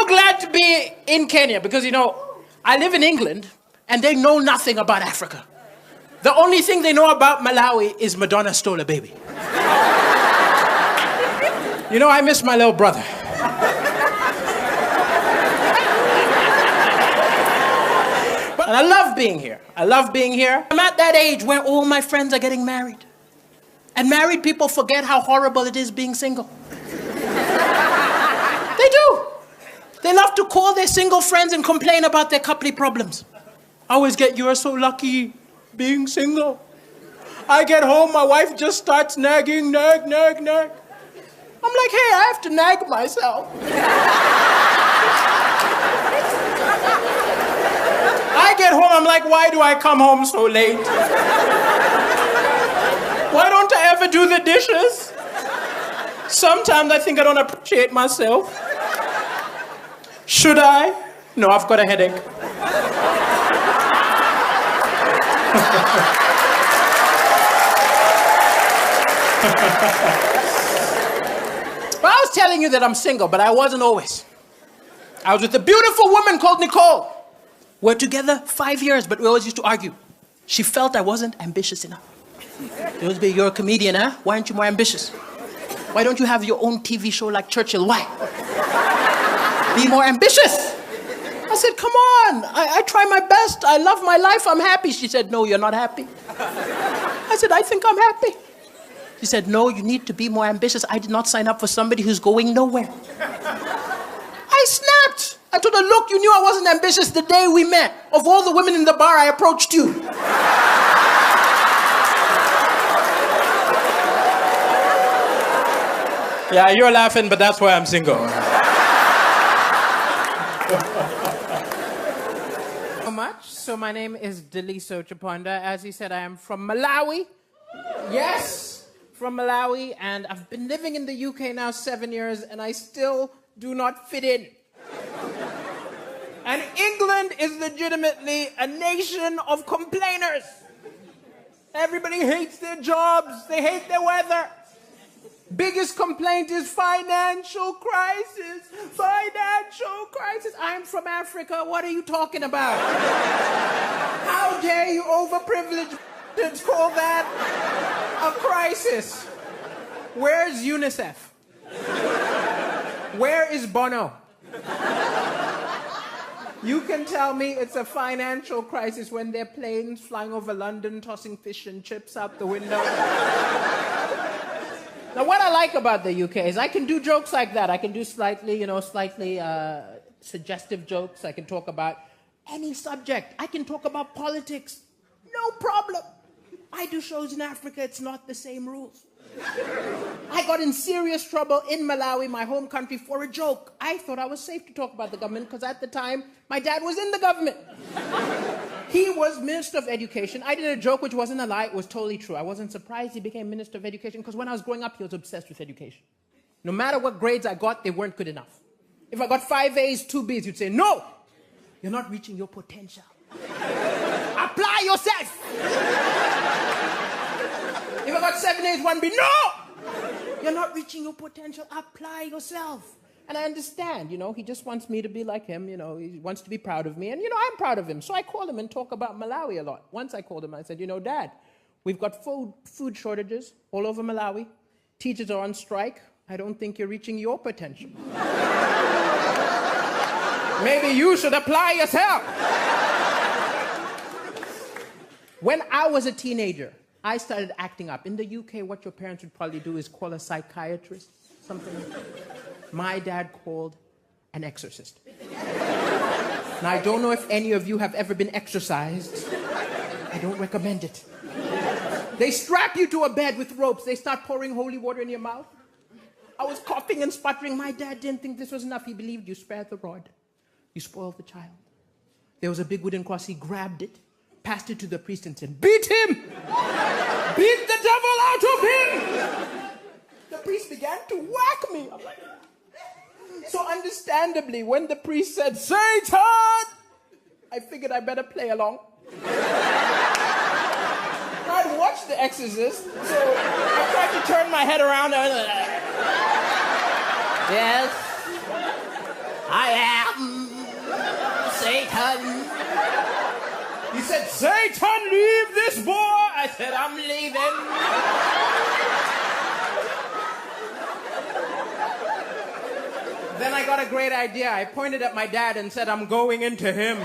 so glad to be in Kenya because, I live in England and they know nothing about Africa. The only thing they know about Malawi is Madonna stole a baby. I miss my little brother. And I love being here. I'm at that age where all my friends are getting married. And married people forget how horrible it is being single. They do. They love to call their single friends and complain about their coupley problems. I always get, you are so lucky being single. I get home, my wife just starts nagging, nag. I'm like, hey, I have to nag myself. I get home, I'm like, why do I come home so late? Why don't I ever do the dishes? Sometimes I think I don't appreciate myself. Should I? No, I've got a headache. Well, I was telling you that I'm single, but I wasn't always. I was with a beautiful woman called Nicole. We're together 5 years, but we always used to argue. She felt I wasn't ambitious enough. You're a comedian, huh? Why aren't you more ambitious? Why don't you have your own TV show like Churchill? Why? Be more ambitious. I said, come on. I try my best. I love my life. I'm happy. She said, no, you're not happy. I said, I think I'm happy. She said, no, you need to be more ambitious. I did not sign up for somebody who's going nowhere. I snapped. I told her, look, you knew I wasn't ambitious the day we met. Of all the women in the bar, I approached you. Yeah, you're laughing, but that's why I'm single. So much. So my name is Deliso Chaponda. As he said, I am from Malawi. Yes, from Malawi. And I've been living in the UK now 7 years, and I still do not fit in. And England is legitimately a nation of complainers. Everybody hates their jobs. They hate their weather. Biggest complaint is financial crisis. Financial crisis. I'm from Africa. What are you talking about? How dare you overprivileged call that a crisis? Where's UNICEF? Where is Bono? You can tell me it's a financial crisis when there are planes flying over London, tossing fish and chips out the window. Now, what I like about the UK is I can do jokes like that. I can do slightly suggestive jokes. I can talk about any subject. I can talk about politics. No problem. I do shows in Africa. It's not the same rules. I got in serious trouble in Malawi, my home country, for a joke. I thought I was safe to talk about the government because at the time, my dad was in the government. He was Minister of Education. I did a joke which wasn't a lie, it was totally true. I wasn't surprised he became Minister of Education because when I was growing up, he was obsessed with education. No matter what grades I got, they weren't good enough. If I got 5 A's, 2 B's, he'd say, no, you're not reaching your potential. Apply yourself. If I got 7 A's, 1 B, no! You're not reaching your potential. Apply yourself. And I understand, he just wants me to be like him, he wants to be proud of me. And, I'm proud of him. So I call him and talk about Malawi a lot. Once I called him, I said, Dad, we've got food shortages all over Malawi. Teachers are on strike. I don't think you're reaching your potential. Maybe you should apply yourself. When I was a teenager, I started acting up. In the UK, what your parents would probably do is call a psychiatrist, something like that. My dad called an exorcist. Now, I don't know if any of you have ever been exorcised. I don't recommend it. They strap you to a bed with ropes. They start pouring holy water in your mouth. I was coughing and sputtering. My dad didn't think this was enough. He believed you spared the rod. You spoiled the child. There was a big wooden cross. He grabbed it, passed it to the priest and said, beat him! Beat the devil out of him! The priest began to whack me. I'm like, so understandably, when the priest said, Satan! I figured I better play along. I'd watched The Exorcist, so I tried to turn my head around and yes, I am He said, Satan, leave this boy. I said, I'm leaving. Then I got a great idea. I pointed at my dad and said, I'm going into him.